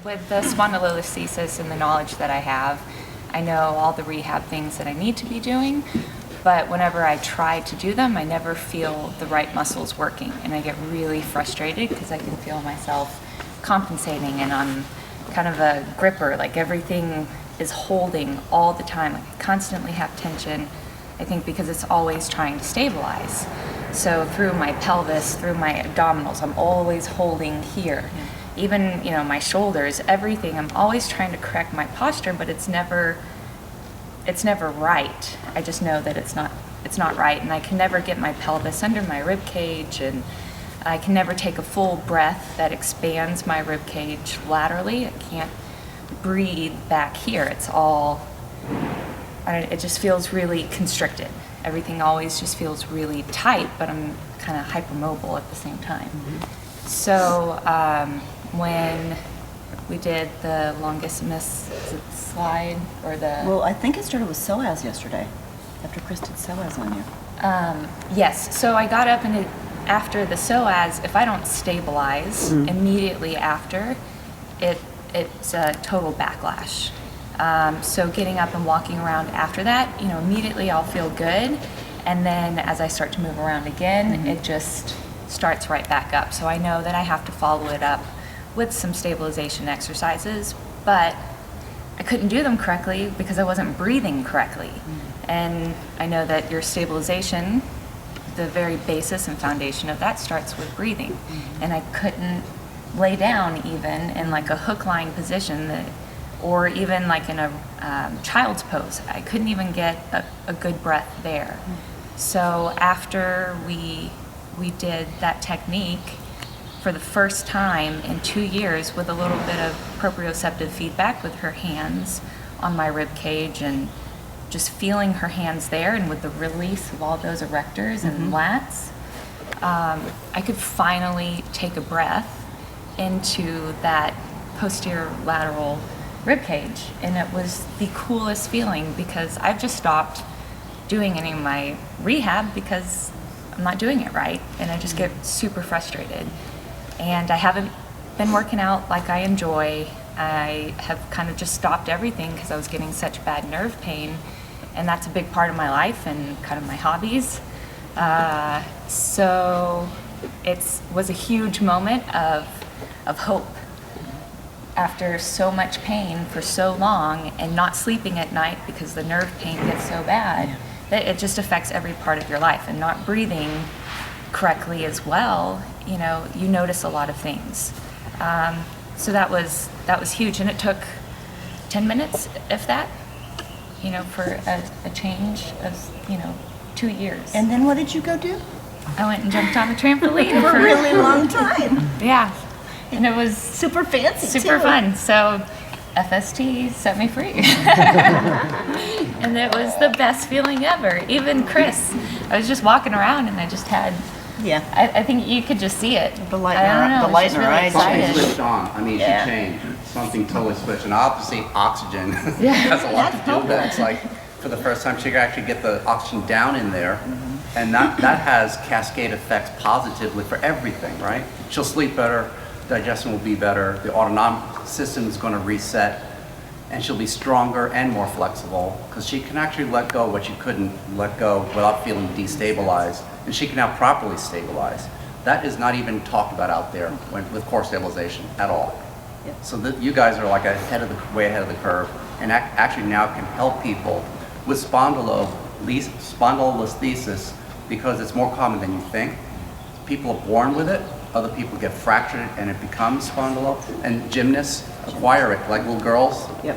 With the spondylolisthesis and the knowledge that I have, I know all the rehab things that I need to be doing, but whenever I try to do them, I never feel the right muscles working, and I get really frustrated because I can feel myself compensating, and I'm kind of a gripper, like everything is holding all the time. Like I constantly have tension, I think because it's always trying to stabilize. So through my pelvis, through my abdominals, I'm always holding here. Even, my shoulders, everything, I'm always trying to correct my posture, but it's never right. I just know that it's not right, and I can never get my pelvis under my rib cage, and I can never take a full breath that expands my rib cage laterally. I can't breathe back here. It just feels really constricted. Everything always just feels really tight, but I'm kind of hypermobile at the same time. Mm-hmm. So when we did the longissimus slide, or the... Well, I think it started with psoas yesterday, after Chris did psoas on you. Yes, so I got up, and after the psoas, if I don't stabilize immediately after, it's a total backlash. So getting up and walking around after that, immediately I'll feel good, and then as I start to move around again, it just starts right back up. So I know that I have to follow it up with some stabilization exercises, but I couldn't do them correctly because I wasn't breathing correctly. And I know that your stabilization, the very basis and foundation of that starts with breathing. And I couldn't lay down even in like a hook line position, or even like in a child's pose. I couldn't even get a good breath there. So after we did that technique for the first time in 2 years with a little bit of proprioceptive feedback with her hands on my rib cage, and just feeling her hands there, and with the release of all those erectors and lats, I could finally take a breath into that posterior lateral rib cage, and it was the coolest feeling because I've just stopped doing any of my rehab because I'm not doing it right, and I just get super frustrated. And I haven't been working out like I enjoy. I have kind of just stopped everything because I was getting such bad nerve pain, and that's a big part of my life and kind of my hobbies. So it was a huge moment of hope. After so much pain for so long, and not sleeping at night because the nerve pain gets so bad, that it just affects every part of your life, and not breathing correctly as well, you notice a lot of things. So that was huge, and it took 10 minutes, if that, for a change of, 2 years. And then what did you go do? I went and jumped on a trampoline For a really long time. Yeah, and it was super fancy, super too. fun. So FST set me free. And it was the best feeling ever. Even Chris, I was just walking around, and I just had, I think you could just see it. The light in her eyes. Something switched on. She changed. Something totally switched. And obviously, oxygen has a lot to do with that. It's like, for the first time, she could actually get the oxygen down in there. And that has cascade effects positively for everything, right? She'll sleep better, digestion will be better, the autonomic system is going to reset, and she'll be stronger and more flexible because she can actually let go what you couldn't let go without feeling destabilized, and she can now properly stabilize. That is not even talked about out there with core stabilization at all. So you guys are like way ahead of the curve, and actually now can help people with spondylolisthesis because it's more common than you think. People are born with it. Other people get fractured and it becomes spondylo, and gymnasts acquire it, like little girls. A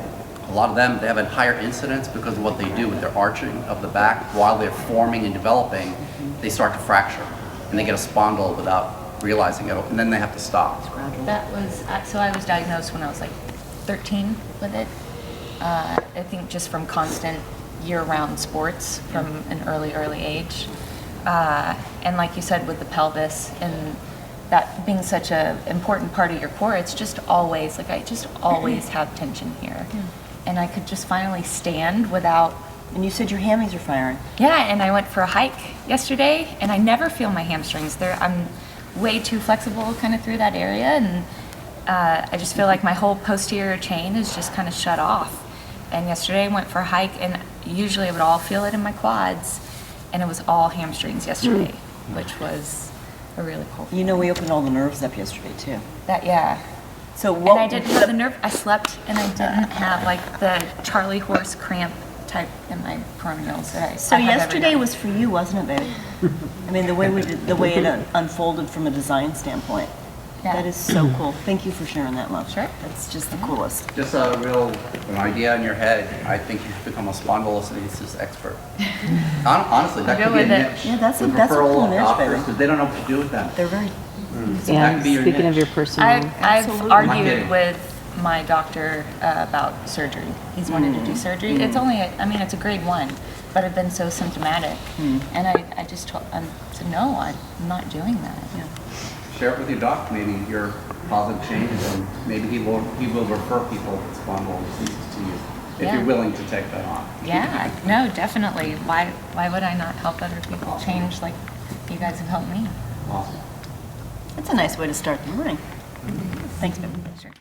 lot of them, they have a higher incidence because of what they do with their arching of the back while they're forming and developing. They start to fracture, and they get a spondyle without realizing it, and then they have to stop. That was, so I was diagnosed when I was like 13 with it. I think just from constant year-round sports from an early age. And like you said, with the pelvis and that being such an important part of your core, it's just always, I just always have tension here. And I could just finally stand without... And you said your hammies are firing. Yeah, and I went for a hike yesterday, and I never feel my hamstrings. I'm way too flexible kind of through that area, and I just feel like my whole posterior chain is just kind of shut off. And yesterday I went for a hike, and usually I would all feel it in my quads, and it was all hamstrings yesterday, which was a really cool You know, we opened all the nerves up yesterday too. That, yeah. So And what? I didn't have the nerve, I slept, and I didn't have like the Charlie horse cramp type in my peroneals that I So I have every yesterday night. was for you, wasn't it, baby? I mean, the way we did, the way it unfolded from a design standpoint. Yeah. That is so cool. Thank you for sharing that, love. Sure. That's just the coolest. Just an idea in your head, I think you should become a spondylolisthesis expert. Honestly, that Go could be a with it. niche. Yeah, that's a with cool referral niche, doctors, baby. because they don't know what to do with them. They're very, That And could be your speaking of niche. your personal, I've Absolutely. Not argued kidding. with my doctor about surgery. He's wanted to do surgery. It's only, I mean, it's a grade 1, but I've been so symptomatic. And I just told him, said, no, I'm not doing that. Share it with your doc, maybe your positive changes, and maybe he will refer people with spondylolisthesis to you, if Yeah. you're willing to take that on. Yeah, no, definitely. Why would I not help other people change like you guys have helped me? Awesome. that's a nice way to start the morning. Thanks, baby. Sure.